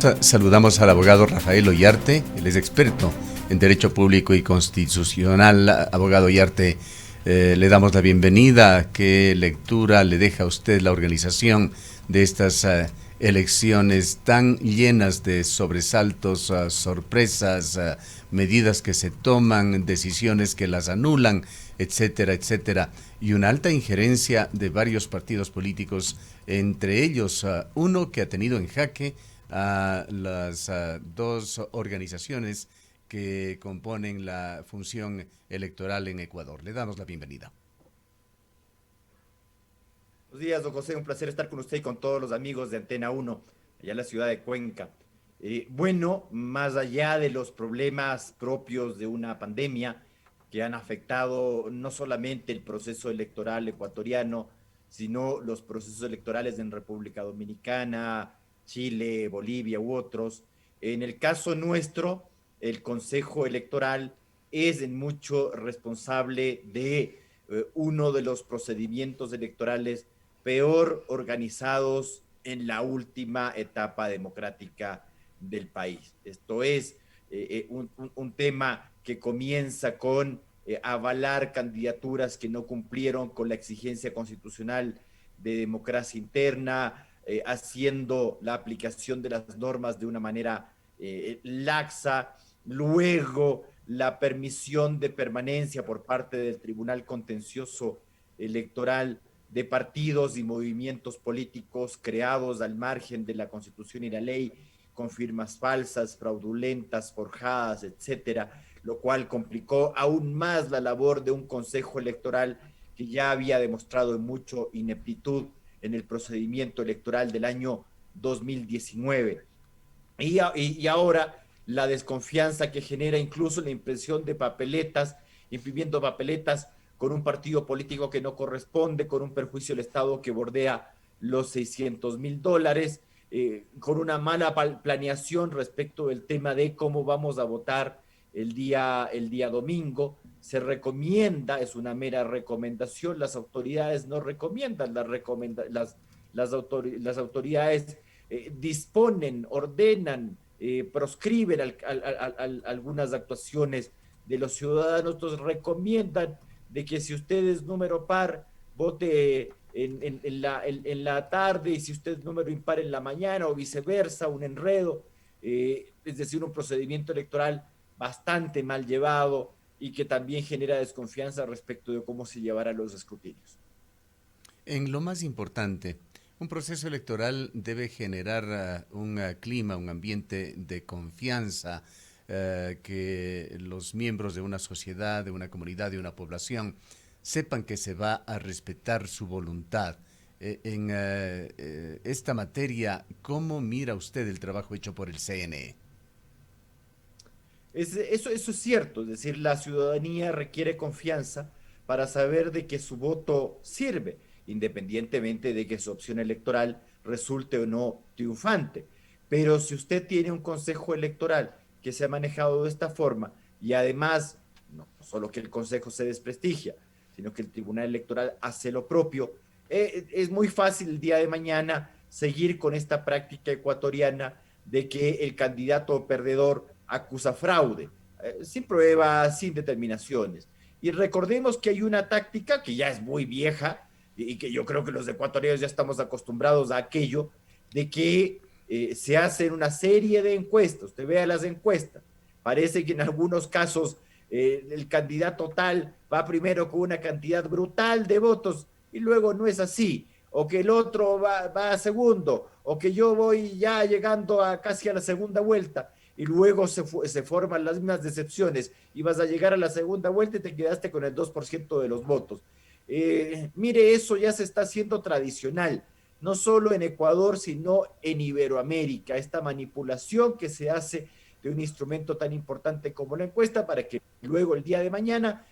Saludamos al abogado Rafael Ollarte, él es experto en Derecho Público y Constitucional. Abogado Ollarte, le damos la bienvenida. ¿Qué lectura le deja a usted la organización de estas elecciones tan llenas de sobresaltos, sorpresas, medidas que se toman, decisiones que las anulan, etcétera, etcétera, y una alta injerencia de varios partidos políticos, entre ellos uno que ha tenido en jaque a las dos organizaciones que componen la función electoral en Ecuador? Le damos la bienvenida. Buenos días, don José, un placer estar con usted y con todos los amigos de Antena 1, allá en la ciudad de Cuenca. Bueno, más allá de los problemas propios de una pandemia que han afectado no solamente el proceso electoral ecuatoriano, sino los procesos electorales en República Dominicana, Chile, Bolivia u otros, en el caso nuestro, el Consejo Electoral es en mucho responsable de uno de los procedimientos electorales peor organizados en la última etapa democrática del país. Esto es un tema que comienza con avalar candidaturas que no cumplieron con la exigencia constitucional de democracia interna, haciendo la aplicación de las normas de una manera laxa, luego la permisión de permanencia por parte del Tribunal Contencioso Electoral de partidos y movimientos políticos creados al margen de la Constitución y la ley, con firmas falsas, fraudulentas, forjadas, etcétera, lo cual complicó aún más la labor de un Consejo Electoral que ya había demostrado mucho ineptitud en el procedimiento electoral del año 2019. Y ahora la desconfianza que genera incluso la impresión de papeletas, imprimiendo papeletas con un partido político que no corresponde, con un perjuicio del Estado que bordea los $600,000, con una mala planeación respecto del tema de cómo vamos a votar el día domingo. Se recomienda, es una mera recomendación, las autoridades no recomiendan, las autoridades disponen, ordenan, proscriben algunas actuaciones de los ciudadanos. Entonces recomiendan de que si usted es número par, vote en la tarde, y si usted es número impar en la mañana, o viceversa, un enredo, es decir, un procedimiento electoral bastante mal llevado y que también genera desconfianza respecto de cómo se llevarán los escrutinios. En lo más importante, un proceso electoral debe generar un clima, un ambiente de confianza, que los miembros de una sociedad, de una comunidad, de una población, sepan que se va a respetar su voluntad. En esta materia, ¿cómo mira usted el trabajo hecho por el CNE? Eso es cierto, es decir, la ciudadanía requiere confianza para saber de que su voto sirve, independientemente de que su opción electoral resulte o no triunfante. Pero si usted tiene un consejo electoral que se ha manejado de esta forma, y además, no solo que el consejo se desprestigia, sino que el tribunal electoral hace lo propio, es muy fácil el día de mañana seguir con esta práctica ecuatoriana de que el candidato perdedor acusa fraude, sin pruebas, sin determinaciones. Y recordemos que hay una táctica que ya es muy vieja y que yo creo que los ecuatorianos ya estamos acostumbrados a aquello, de que se hacen una serie de encuestas. Usted vea las encuestas, parece que en algunos casos el candidato tal va primero con una cantidad brutal de votos y luego no es así, o que el otro va a segundo, o que yo voy ya llegando casi a la segunda vuelta, y luego se forman las mismas decepciones y vas a llegar a la segunda vuelta y te quedaste con el 2% de los votos. Mire, eso ya se está haciendo tradicional, no solo en Ecuador, sino en Iberoamérica, esta manipulación que se hace de un instrumento tan importante como la encuesta para que luego el día de mañana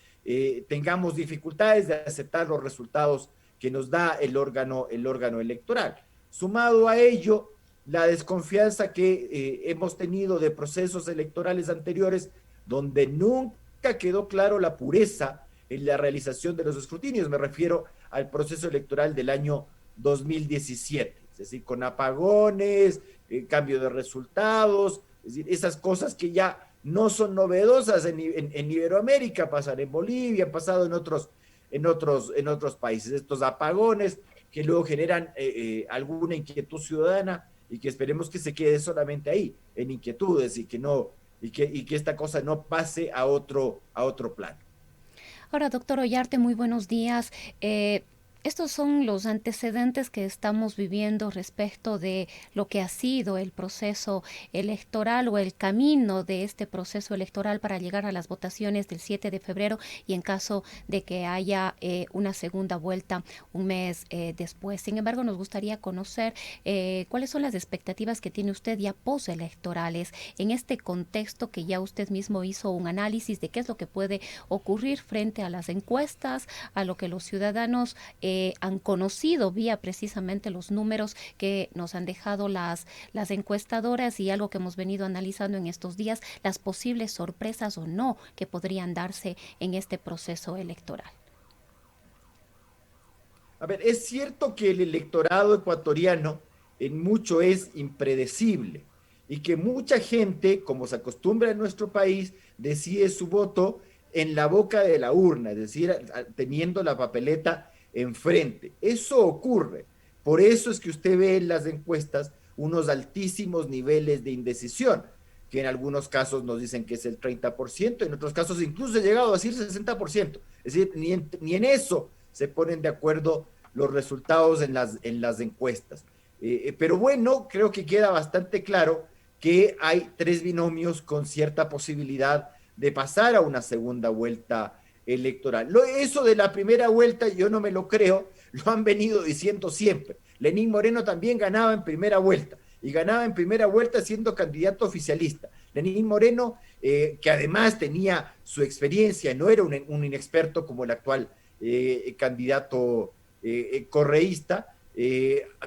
tengamos dificultades de aceptar los resultados que nos da el órgano electoral. Sumado a ello, la desconfianza que hemos tenido de procesos electorales anteriores, donde nunca quedó claro la pureza en la realización de los escrutinios. Me refiero al proceso electoral del año 2017. es decir, con apagones, cambio de resultados, es decir, esas cosas que ya no son novedosas en Iberoamérica, pasan en Bolivia, han pasado en otros países, estos apagones que luego generan alguna inquietud ciudadana y que esperemos que se quede solamente ahí, en inquietudes y que no, y que esta cosa no pase a otro plano. Ahora, doctor Ollarte, muy buenos días. Estos son los antecedentes que estamos viviendo respecto de lo que ha sido el proceso electoral o el camino de este proceso electoral para llegar a las votaciones del 7 de febrero y en caso de que haya una segunda vuelta un mes después. Sin embargo, nos gustaría conocer cuáles son las expectativas que tiene usted ya postelectorales en este contexto que ya usted mismo hizo un análisis de qué es lo que puede ocurrir frente a las encuestas, a lo que los ciudadanos han conocido vía precisamente los números que nos han dejado las encuestadoras y algo que hemos venido analizando en estos días, las posibles sorpresas o no que podrían darse en este proceso electoral. A ver, es cierto que el electorado ecuatoriano en mucho es impredecible y que mucha gente, como se acostumbra en nuestro país, decide su voto en la boca de la urna, es decir, teniendo la papeleta enfrente. Eso ocurre. Por eso es que usted ve en las encuestas unos altísimos niveles de indecisión, que en algunos casos nos dicen que es el 30%, en otros casos incluso ha llegado a decir 60%. Es decir, ni en eso se ponen de acuerdo los resultados en las encuestas. Pero bueno, creo que queda bastante claro que hay tres binomios con cierta posibilidad de pasar a una segunda vuelta electoral. Eso de la primera vuelta yo no me lo creo, lo han venido diciendo siempre. Lenín Moreno también ganaba en primera vuelta y ganaba en primera vuelta siendo candidato oficialista. Lenín Moreno, que además tenía su experiencia, no era un inexperto como el actual candidato correísta,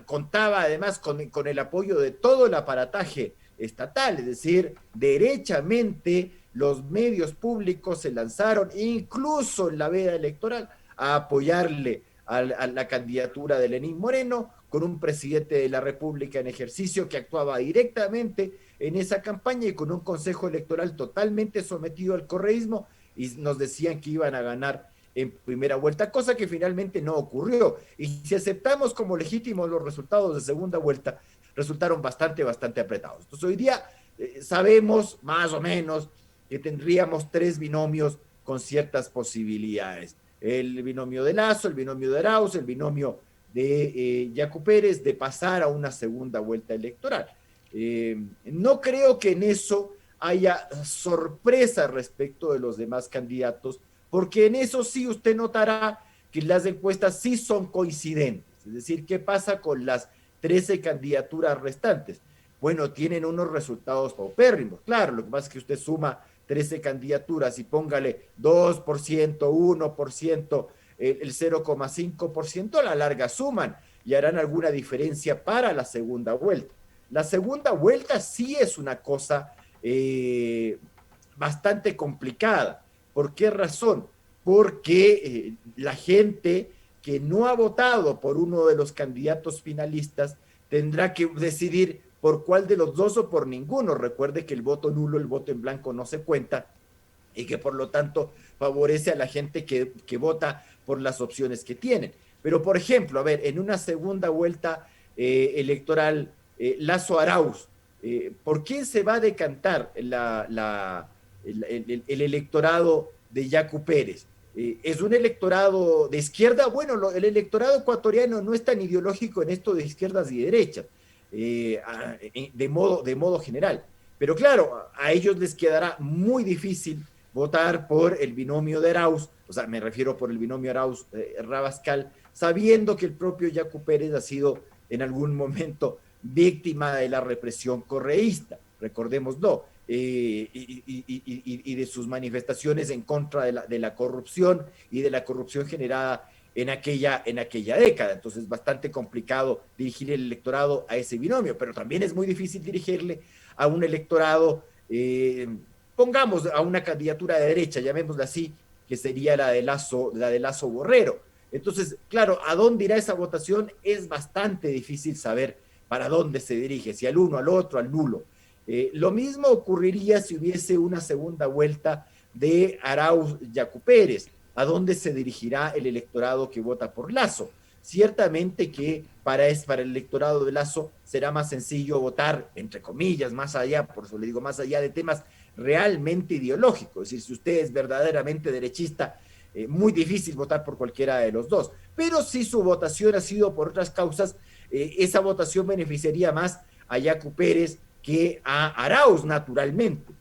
contaba además con el apoyo de todo el aparataje estatal, es decir, derechamente los medios públicos se lanzaron, incluso en la veda electoral, a apoyarle a la candidatura de Lenín Moreno, con un presidente de la República en ejercicio que actuaba directamente en esa campaña y con un consejo electoral totalmente sometido al correísmo, y nos decían que iban a ganar en primera vuelta, cosa que finalmente no ocurrió. Y si aceptamos como legítimos los resultados de segunda vuelta, resultaron bastante apretados. Entonces hoy día sabemos más o menos que tendríamos tres binomios con ciertas posibilidades. El binomio de Lasso, el binomio de Arauz, el binomio de Yacu Pérez, de pasar a una segunda vuelta electoral. No creo que en eso haya sorpresa respecto de los demás candidatos, porque en eso sí usted notará que las encuestas sí son coincidentes. Es decir, ¿qué pasa con las 13 candidaturas restantes? Bueno, tienen unos resultados paupérrimos. Claro, lo que pasa es que usted suma 13 candidaturas y póngale 2%, 1%, el 0,5%, a la larga suman y harán alguna diferencia para la segunda vuelta. La segunda vuelta sí es una cosa bastante complicada. ¿Por qué razón? Porque la gente que no ha votado por uno de los candidatos finalistas tendrá que decidir por cuál de los dos o por ninguno. Recuerde que el voto nulo, el voto en blanco no se cuenta y que por lo tanto favorece a la gente que vota por las opciones que tienen. Pero por ejemplo, a ver, en una segunda vuelta electoral, Lasso Arauz, ¿por quién se va a decantar el electorado de Yacu Pérez? ¿Es un electorado de izquierda? Bueno, el electorado ecuatoriano no es tan ideológico en esto de izquierdas y derechas, de modo general. Pero claro, a ellos les quedará muy difícil votar por el binomio de Arauz, o sea, me refiero por el binomio Arauz-Rabascal, sabiendo que el propio Yacu Pérez ha sido en algún momento víctima de la represión correísta, recordémoslo, y de sus manifestaciones en contra de la corrupción y de la corrupción generada en aquella década. Entonces es bastante complicado dirigir el electorado a ese binomio, pero también es muy difícil dirigirle a un electorado, pongamos a una candidatura de derecha, llamémosla así, que sería la de Lasso Borrero, Entonces, claro, ¿a dónde irá esa votación? Es bastante difícil saber para dónde se dirige, si al uno, al otro, al nulo. Lo mismo ocurriría si hubiese una segunda vuelta de Arauz Yacu Pérez. ¿A dónde se dirigirá el electorado que vota por Lasso? Ciertamente que para el electorado de Lasso será más sencillo votar, entre comillas, más allá, por eso le digo, más allá de temas realmente ideológicos. Es decir, si usted es verdaderamente derechista, muy difícil votar por cualquiera de los dos. Pero si su votación ha sido por otras causas, esa votación beneficiaría más a Yacu Pérez que a Arauz, naturalmente.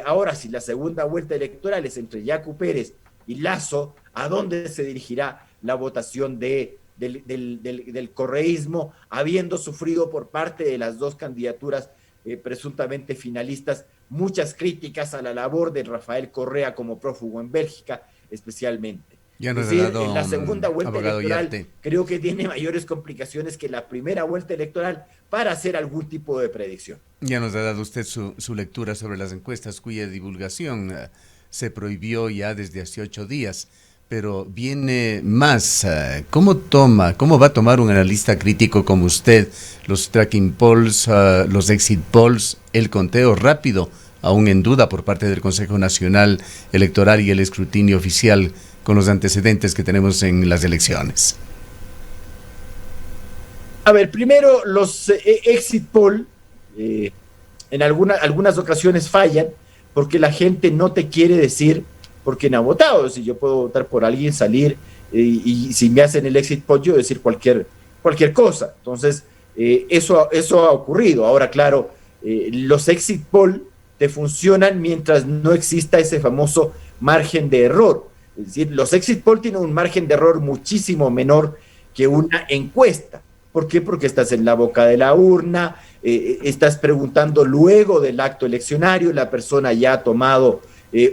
Ahora, si la segunda vuelta electoral es entre Yacu Pérez y Lasso, ¿a dónde se dirigirá la votación del correísmo, habiendo sufrido por parte de las dos candidaturas presuntamente finalistas muchas críticas a la labor de Rafael Correa como prófugo en Bélgica, especialmente? Ya Es nos ha decir, dado, en la segunda vuelta electoral Yarte, creo que tiene mayores complicaciones que la primera vuelta electoral para hacer algún tipo de predicción. ya nos ha dado usted su lectura sobre las encuestas cuya divulgación se prohibió ya desde hace 8 días. Pero viene más. ¿Cómo va a tomar un analista crítico como usted los tracking polls, los exit polls, el conteo rápido, aún en duda por parte del Consejo Nacional Electoral y el escrutinio oficial con los antecedentes que tenemos en las elecciones? A ver, primero los exit poll en algunas ocasiones fallan porque la gente no te quiere decir por quién ha votado. Si yo puedo votar por alguien, salir y si me hacen el exit poll, yo decir cualquier cosa. Entonces, eso ha ocurrido. Ahora, claro, los exit poll te funcionan mientras no exista ese famoso margen de error. Es decir, los exit poll tienen un margen de error muchísimo menor que una encuesta. ¿Por qué? Porque estás en la boca de la urna, estás preguntando luego del acto eleccionario, la persona ya ha tomado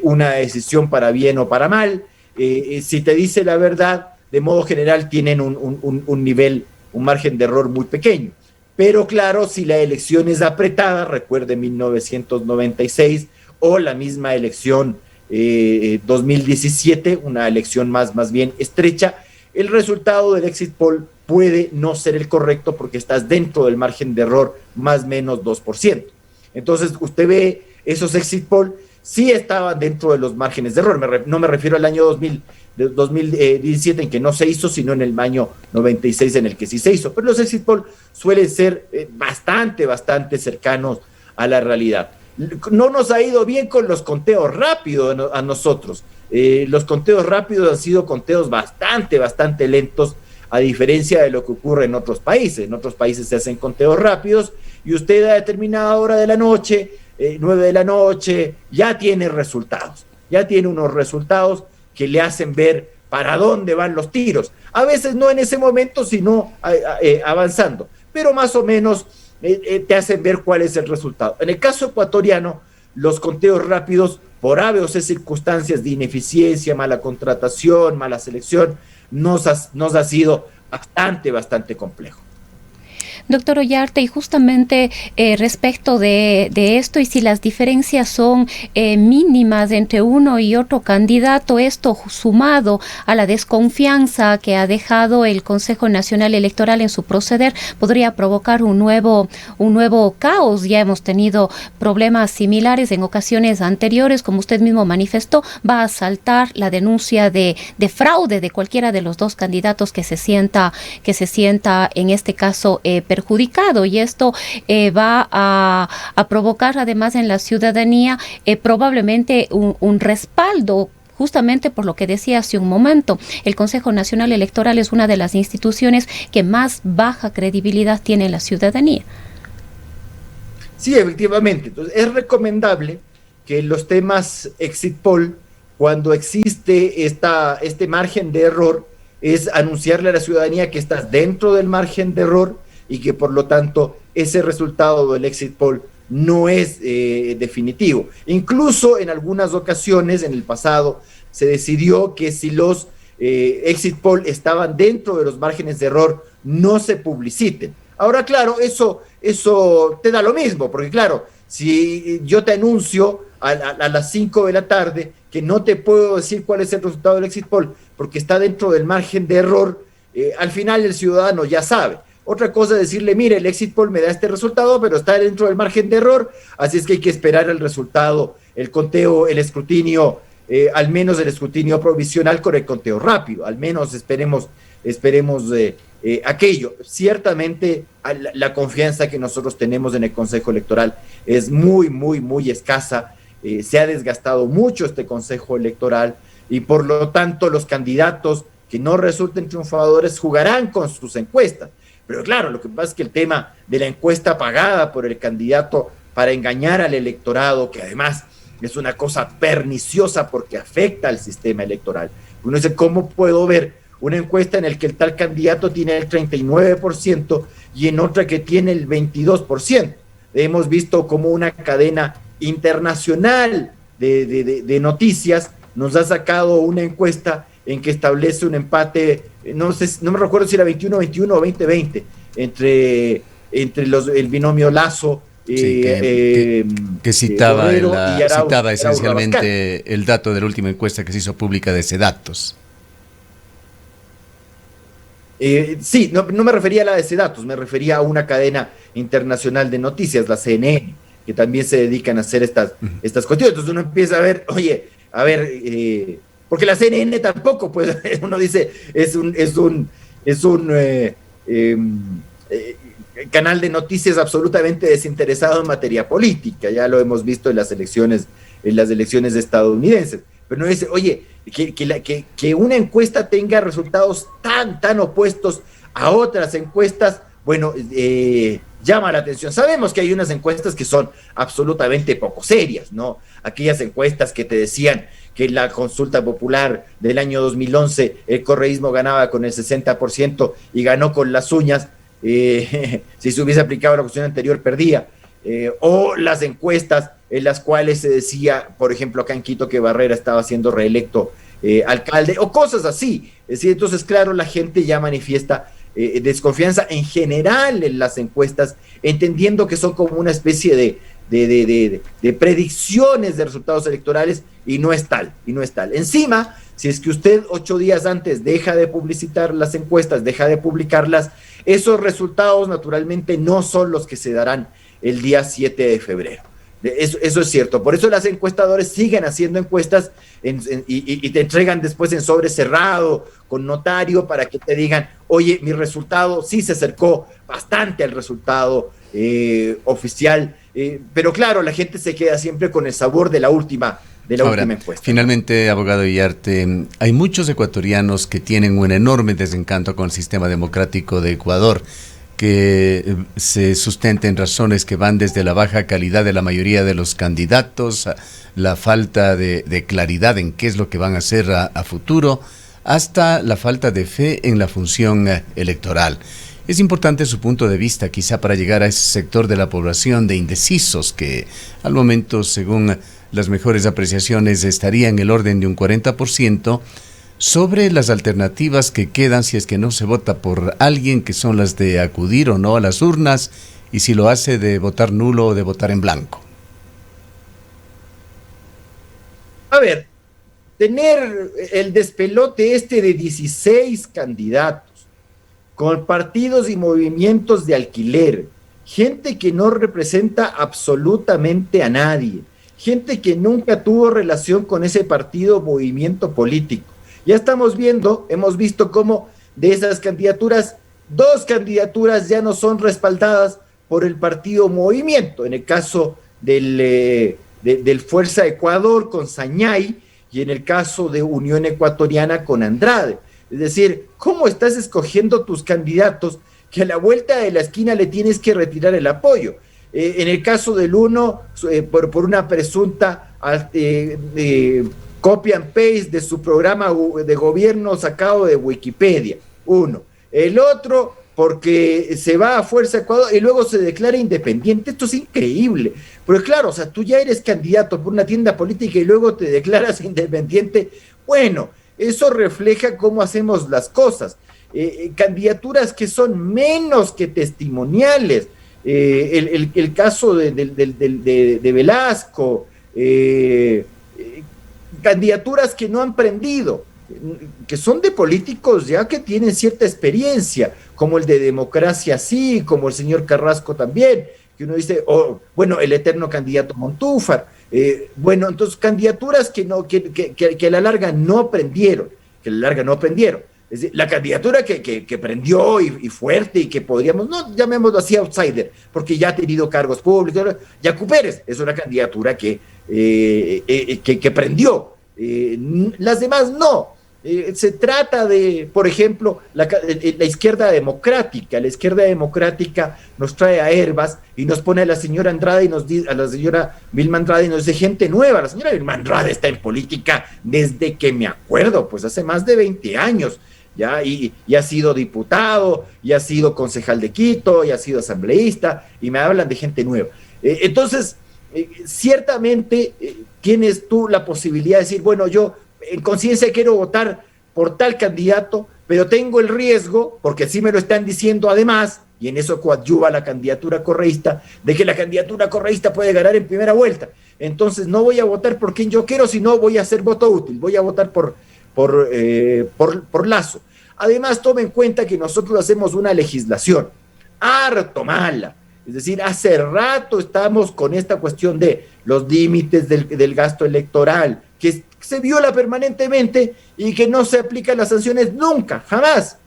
una decisión para bien o para mal. Si te dice la verdad, de modo general tienen un nivel, un margen de error muy pequeño. Pero claro, si la elección es apretada, recuerde 1996 o la misma elección 2017, una elección más bien estrecha, el resultado del exit poll puede no ser el correcto porque estás dentro del margen de error más o menos 2%. Entonces, usted ve esos exit poll, sí estaban dentro de los márgenes de error. No me refiero al año 2017 en que no se hizo, sino en el año 96 en el que sí se hizo. Pero los exit poll suelen ser bastante cercanos a la realidad. No nos ha ido bien con los conteos rápidos a nosotros. Los conteos rápidos han sido conteos bastante lentos, a diferencia de lo que ocurre en otros países. En otros países se hacen conteos rápidos y usted a determinada hora de la noche, 9 de la noche, ya tiene resultados. Ya tiene unos resultados que le hacen ver para dónde van los tiros. A veces no en ese momento, sino avanzando. Pero más o menos te hacen ver cuál es el resultado. En el caso ecuatoriano, los conteos rápidos, por A o C circunstancias de ineficiencia, mala contratación, mala selección, nos ha sido bastante complejo. Doctor Ollarte, y justamente respecto de esto, y si las diferencias son mínimas entre uno y otro candidato, esto sumado a la desconfianza que ha dejado el Consejo Nacional Electoral en su proceder, podría provocar un nuevo caos. Ya hemos tenido problemas similares en ocasiones anteriores, como usted mismo manifestó, va a saltar la denuncia de fraude de cualquiera de los dos candidatos que se sienta en este caso perjudicado, y esto va a provocar además en la ciudadanía probablemente un respaldo. Justamente por lo que decía hace un momento, el Consejo Nacional Electoral es una de las instituciones que más baja credibilidad tiene en la ciudadanía. Sí, efectivamente. Entonces, es recomendable que los temas exit poll, cuando existe este margen de error, es anunciarle a la ciudadanía que estás dentro del margen de error y que por lo tanto ese resultado del exit poll no es definitivo. Incluso en algunas ocasiones en el pasado se decidió que si los exit poll estaban dentro de los márgenes de error, no se publiciten. Ahora, claro, eso te da lo mismo, porque claro, si yo te anuncio a las 5 de la tarde que no te puedo decir cuál es el resultado del exit poll, porque está dentro del margen de error, al final el ciudadano ya sabe. Otra cosa es decirle, mire, el exit poll me da este resultado, pero está dentro del margen de error, así es que hay que esperar el resultado, el conteo, el escrutinio, al menos el escrutinio provisional con el conteo rápido, al menos esperemos aquello. Ciertamente la confianza que nosotros tenemos en el Consejo Electoral es muy, muy, muy escasa, se ha desgastado mucho este Consejo Electoral y por lo tanto los candidatos que no resulten triunfadores jugarán con sus encuestas. Pero claro, lo que pasa es que el tema de la encuesta pagada por el candidato para engañar al electorado, que además es una cosa perniciosa porque afecta al sistema electoral. Uno dice, ¿cómo puedo ver una encuesta en la que el tal candidato tiene el 39% y en otra que tiene el 22%? Hemos visto como una cadena internacional de noticias nos ha sacado una encuesta en que establece un empate, no me recuerdo si era 21-21 o 20-20, entre el binomio Lasso, que citaba, Borrero citaba esencialmente el dato de la última encuesta que se hizo pública de Sedatos. Sí, no me refería a la de Sedatos, me refería a una cadena internacional de noticias, la CNN, que también se dedican a hacer estas cuestiones. Entonces uno empieza a ver, oye, porque la CNN tampoco, pues uno dice, es un canal de noticias absolutamente desinteresado en materia política, ya lo hemos visto en las elecciones estadounidenses, pero no dice, oye, que una encuesta tenga resultados tan opuestos a otras encuestas, bueno, llama la atención. Sabemos que hay unas encuestas que son absolutamente poco serias, ¿no? Aquellas encuestas que te decían que en la consulta popular del año 2011 el correísmo ganaba con el 60% y ganó con las uñas, si se hubiese aplicado la cuestión anterior perdía, o las encuestas en las cuales se decía, por ejemplo, acá en Quito, que Barrera estaba siendo reelecto alcalde, o cosas así. Es decir, entonces, claro, la gente ya manifiesta desconfianza en general en las encuestas, entendiendo que son como una especie de predicciones de resultados electorales, y no es tal. Encima, si es que usted 8 días antes deja de publicitar las encuestas, deja de publicarlas, esos resultados naturalmente no son los que se darán el día 7 de febrero. Eso es cierto. Por eso las encuestadores siguen haciendo encuestas y te entregan después en sobre cerrado, con notario, para que te digan, oye, mi resultado sí se acercó bastante al resultado oficial. Pero claro, la gente se queda siempre con el sabor de la última encuesta. Finalmente, abogado Iriarte, hay muchos ecuatorianos que tienen un enorme desencanto con el sistema democrático de Ecuador, que se sustenta en razones que van desde la baja calidad de la mayoría de los candidatos, la falta de claridad en qué es lo que van a hacer a futuro, hasta la falta de fe en la función electoral. Es importante su punto de vista, quizá para llegar a ese sector de la población de indecisos que al momento, según las mejores apreciaciones, estaría en el orden de un 40%, sobre las alternativas que quedan si es que no se vota por alguien, que son las de acudir o no a las urnas, y si lo hace de votar nulo o de votar en blanco. A ver, tener el despelote de 16 candidatos, con partidos y movimientos de alquiler, gente que no representa absolutamente a nadie, gente que nunca tuvo relación con ese partido o movimiento político. Ya hemos visto cómo de esas candidaturas, 2 candidaturas ya no son respaldadas por el partido Movimiento, en el caso del Fuerza Ecuador con Sañay y en el caso de Unión Ecuatoriana con Andrade. Es decir, ¿cómo estás escogiendo tus candidatos que a la vuelta de la esquina le tienes que retirar el apoyo? En el caso del uno, por una presunta copy and paste de su programa de gobierno sacado de Wikipedia, uno. El otro, porque se va a Fuerza Ecuador y luego se declara independiente. Esto es increíble. Pero claro, o sea, tú ya eres candidato por una tienda política y luego te declaras independiente. Bueno, eso refleja cómo hacemos las cosas. Candidaturas que son menos que testimoniales. El caso de Velasco, candidaturas que no han prendido. que son de políticos ya que tienen cierta experiencia, como el de Democracia Sí, como el señor Carrasco también, que uno dice, bueno, el eterno candidato Montúfar. Bueno, entonces candidaturas que a la larga no prendieron, Es decir, la candidatura que prendió y fuerte y que podríamos, no llamémoslo así outsider, porque ya ha tenido cargos públicos, Yacu Pérez es una candidatura que prendió. Las demás no. Se trata de, por ejemplo, la izquierda democrática. La izquierda democrática nos trae a Herbas y nos pone a la señora Andrade a la señora Vilma Andrade y nos dice gente nueva. La señora Vilma Andrade está en política desde que me acuerdo, pues hace más de 20 años. ¿Ya? Y ha sido diputado, y ha sido concejal de Quito, y ha sido asambleísta, y me hablan de gente nueva. Entonces, ciertamente tienes tú la posibilidad de decir, bueno, yo en conciencia quiero votar por tal candidato, pero tengo el riesgo, porque así me lo están diciendo además, y en eso coadyuva la candidatura correísta, de que la candidatura correísta puede ganar en primera vuelta. Entonces no voy a votar por quien yo quiero, sino voy a hacer voto útil, voy a votar por Lasso. Además, tome en cuenta que nosotros hacemos una legislación harto mala. Es decir, hace rato estamos con esta cuestión de los límites del gasto electoral, que se viola permanentemente y que no se aplican las sanciones nunca, jamás.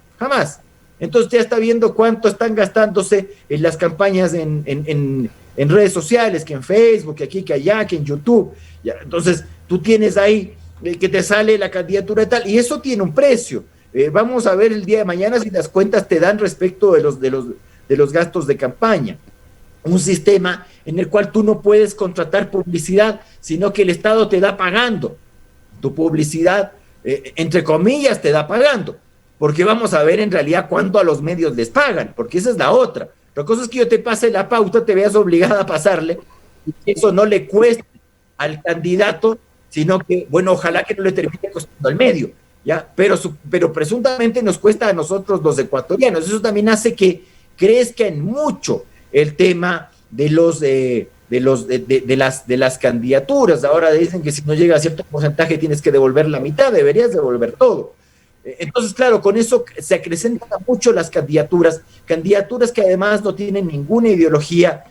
Entonces ya está viendo cuánto están gastándose en las campañas en redes sociales, que en Facebook, que aquí, que allá, que en YouTube. Ya, entonces tú tienes ahí que te sale la candidatura y tal, y eso tiene un precio. Vamos a ver el día de mañana si las cuentas te dan respecto de los gastos de campaña. Un sistema en el cual tú no puedes contratar publicidad, sino que el Estado te da pagando. Tu publicidad, entre comillas, te da pagando. Porque vamos a ver en realidad cuánto a los medios les pagan, porque esa es la otra. La cosa es que yo te pase la pauta, te veas obligada a pasarle, y que eso no le cueste al candidato, sino que, bueno, ojalá que no le termine costando al medio, ¿ya? Pero presuntamente nos cuesta a nosotros los ecuatorianos. Eso también hace que crezca en mucho el tema de las candidaturas. Ahora dicen que si no llega a cierto porcentaje tienes que devolver la mitad, deberías devolver todo. Entonces, claro, con eso se acrecentan mucho las candidaturas que además no tienen ninguna ideología,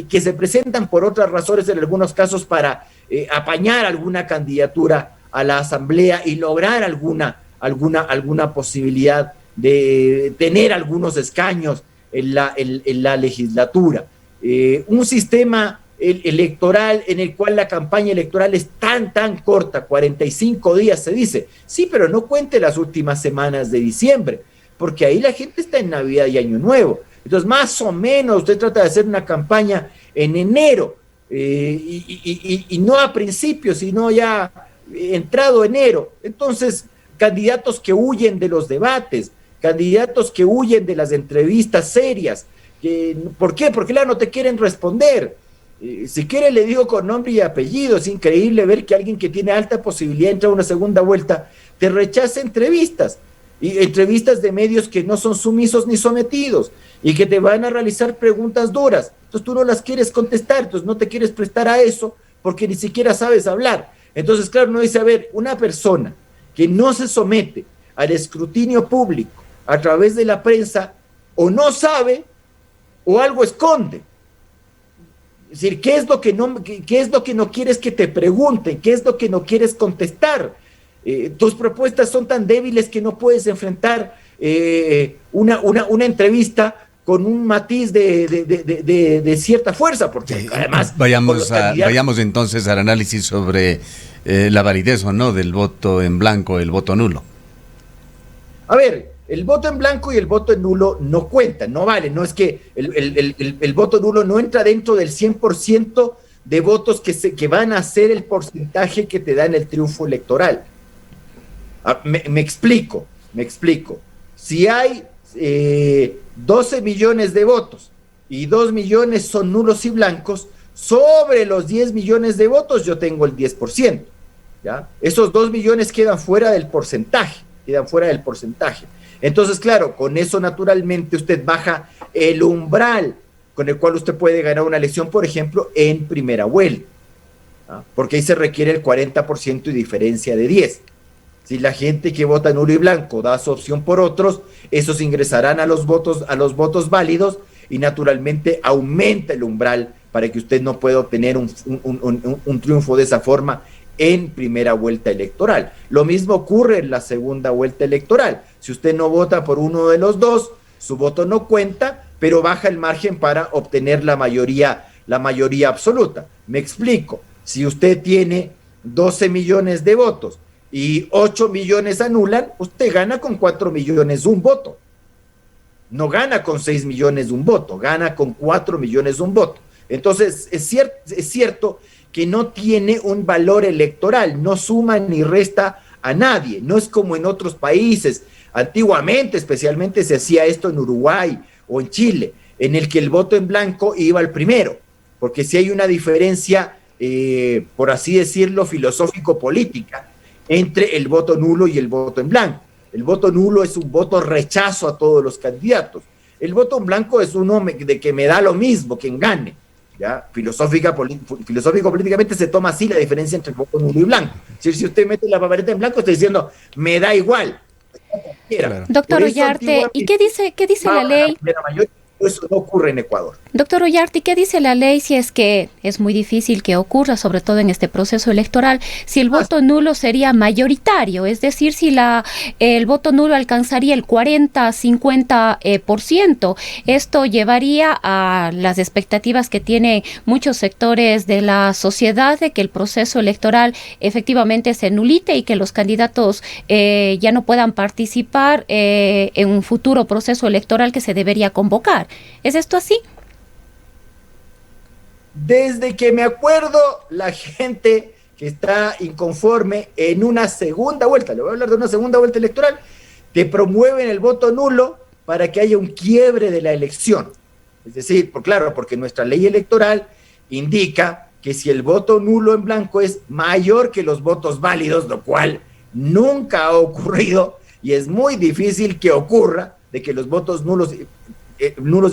que se presentan por otras razones en algunos casos para apañar alguna candidatura a la asamblea y lograr alguna posibilidad de tener algunos escaños en la legislatura. Un sistema electoral en el cual la campaña electoral es tan corta, 45 días se dice, sí, pero no cuente las últimas semanas de diciembre, porque ahí la gente está en Navidad y Año Nuevo. Entonces, más o menos, usted trata de hacer una campaña en enero, y no a principios, sino ya entrado enero. Entonces, candidatos que huyen de los debates, candidatos que huyen de las entrevistas serias. ¿Por qué? Porque no te quieren responder. Si quiere le digo con nombre y apellido. Es increíble ver que alguien que tiene alta posibilidad de entrar a una segunda vuelta te rechaza entrevistas, y entrevistas de medios que no son sumisos ni sometidos y que te van a realizar preguntas duras. Entonces tú no las quieres contestar, entonces no te quieres prestar a eso porque ni siquiera sabes hablar. Entonces, claro, uno dice, a ver, una persona que no se somete al escrutinio público a través de la prensa, o no sabe o algo esconde. Es decir, ¿qué es lo que no quieres que te pregunten? ¿Qué es lo que no quieres contestar? Tus propuestas son tan débiles que no puedes enfrentar una entrevista con un matiz de cierta fuerza, porque además... Vayamos entonces al análisis sobre la validez o no del voto en blanco, el voto nulo. A ver, el voto en blanco y el voto en nulo no cuentan, no vale. No es que el voto nulo no entra dentro del 100% de votos que van a ser el porcentaje que te dan el triunfo electoral. Me explico. Si hay 12 millones de votos y 2 millones son nulos y blancos, sobre los 10 millones de votos yo tengo el 10%. ¿Ya? Esos 2 millones quedan fuera del porcentaje. Entonces, claro, con eso naturalmente usted baja el umbral con el cual usted puede ganar una elección, por ejemplo, en primera vuelta, ¿no? Porque ahí se requiere el 40% y diferencia de 10. Si la gente que vota nulo y blanco da su opción por otros, esos ingresarán a los votos válidos y naturalmente aumenta el umbral para que usted no pueda obtener un triunfo de esa forma en primera vuelta electoral. Lo mismo ocurre en la segunda vuelta electoral. Si usted no vota por uno de los dos, su voto no cuenta, pero baja el margen para obtener la mayoría absoluta. Me explico. Si usted tiene 12 millones de votos y 8 millones anulan, usted gana con 4 millones un voto. No gana con 6 millones un voto, gana con 4 millones un voto. Entonces, es cierto que no tiene un valor electoral, no suma ni resta a nadie. No es como en otros países. Antiguamente, especialmente, se hacía esto en Uruguay o en Chile, en el que el voto en blanco iba al primero, porque si hay una diferencia, por así decirlo, filosófico-política, entre el voto nulo y el voto en blanco. El voto nulo es un voto rechazo a todos los candidatos. El voto en blanco es uno de que me da lo mismo quien gane. ¿Ya? Filosófico-políticamente se toma así la diferencia entre el voto nulo y blanco. Si usted mete la papeleta en blanco, está diciendo, me da igual. Claro. Doctor Ollarte, ¿y qué dice la ley? Eso no ocurre en Ecuador. Doctor Ollarte, ¿qué dice la ley si es que es muy difícil que ocurra, sobre todo en este proceso electoral, si el voto nulo sería mayoritario? Es decir, si el voto nulo alcanzaría el 40-50%, esto llevaría a las expectativas que tienen muchos sectores de la sociedad de que el proceso electoral efectivamente se nulite y que los candidatos ya no puedan participar en un futuro proceso electoral que se debería convocar. ¿Es esto así? Desde que me acuerdo, la gente que está inconforme en una segunda vuelta, le voy a hablar de una segunda vuelta electoral, te promueven el voto nulo para que haya un quiebre de la elección. Es decir, porque nuestra ley electoral indica que si el voto nulo en blanco es mayor que los votos válidos, lo cual nunca ha ocurrido y es muy difícil que ocurra, de que los votos nulos y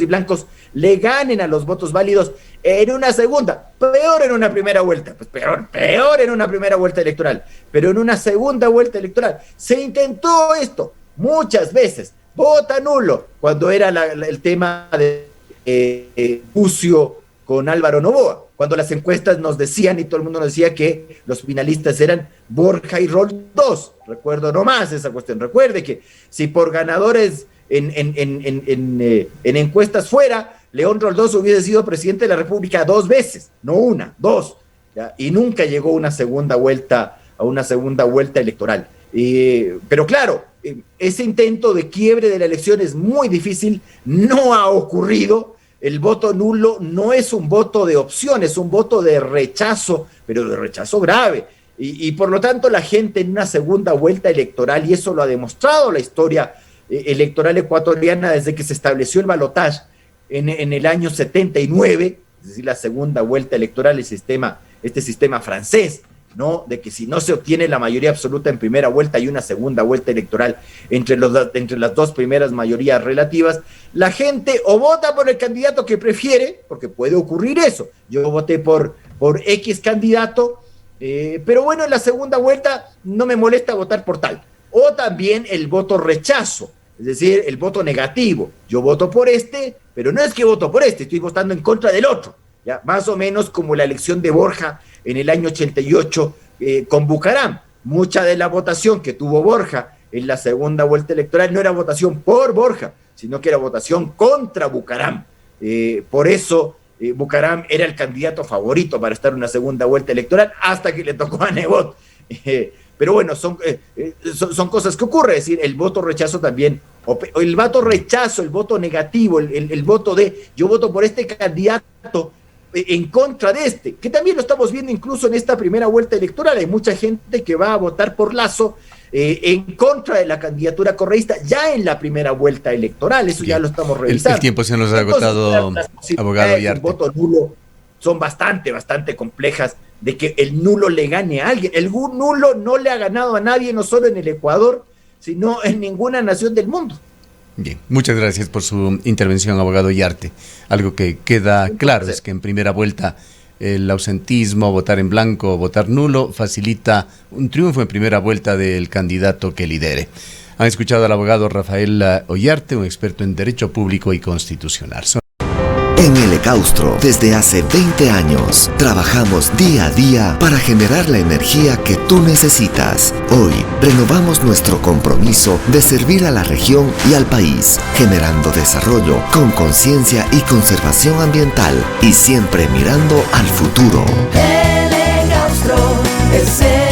blancos le ganen a los votos válidos en una segunda, peor en una primera vuelta, pues peor en una primera vuelta electoral, pero en una segunda vuelta electoral se intentó esto muchas veces. Vota nulo cuando era el tema de Pucio con Álvaro Noboa, cuando las encuestas nos decían y todo el mundo nos decía que los finalistas eran Borja y Roldós. Recuerdo nomás esa cuestión. Recuerde que si por ganadores en encuestas fuera, León Roldós hubiese sido presidente de la República 2 veces, no una, 2, ¿ya? Y nunca llegó a una segunda vuelta electoral. Pero claro, ese intento de quiebre de la elección es muy difícil, no ha ocurrido. El voto nulo no es un voto de opción, es un voto de rechazo, pero de rechazo grave. Y por lo tanto la gente en una segunda vuelta electoral, y eso lo ha demostrado la historia electoral ecuatoriana desde que se estableció el balotaje en el año 79, es decir, la segunda vuelta electoral, este sistema francés, ¿no? De que si no se obtiene la mayoría absoluta en primera vuelta y una segunda vuelta electoral entre las dos primeras mayorías relativas, la gente o vota por el candidato que prefiere, porque puede ocurrir eso. Yo voté por X candidato, pero bueno, en la segunda vuelta no me molesta votar por tal. O también el voto rechazo, es decir, el voto negativo. Yo voto por este, pero no es que voto por este, estoy votando en contra del otro. ¿Ya? Más o menos como la elección de Borja en el año 88 con Bucaram. Mucha de la votación que tuvo Borja en la segunda vuelta electoral no era votación por Borja, sino que era votación contra Bucaram. Por eso Bucaram era el candidato favorito para estar en una segunda vuelta electoral hasta que le tocó a Nebot. Pero bueno, son cosas que ocurren, es decir, el voto rechazo también, o el voto rechazo, el voto negativo, el voto de yo voto por este candidato en contra de este, que también lo estamos viendo incluso en esta primera vuelta electoral. Hay mucha gente que va a votar por Lasso en contra de la candidatura correísta ya en la primera vuelta electoral, eso ya lo estamos revisando. El tiempo se nos ha agotado, abogado Ollarte. El voto nulo son bastante complejas, de que el nulo le gane a alguien. El nulo no le ha ganado a nadie, no solo en el Ecuador, sino en ninguna nación del mundo. Bien, muchas gracias por su intervención, abogado Ollarte. Algo que queda claro es que en primera vuelta el ausentismo, votar en blanco, votar nulo, facilita un triunfo en primera vuelta del candidato que lidere. Han escuchado al abogado Rafael Ollarte, un experto en Derecho Público y Constitucional. En el Ecaustro, desde hace 20 años, trabajamos día a día para generar la energía que tú necesitas. Hoy, renovamos nuestro compromiso de servir a la región y al país, generando desarrollo con conciencia y conservación ambiental y siempre mirando al futuro. El Ecaustro es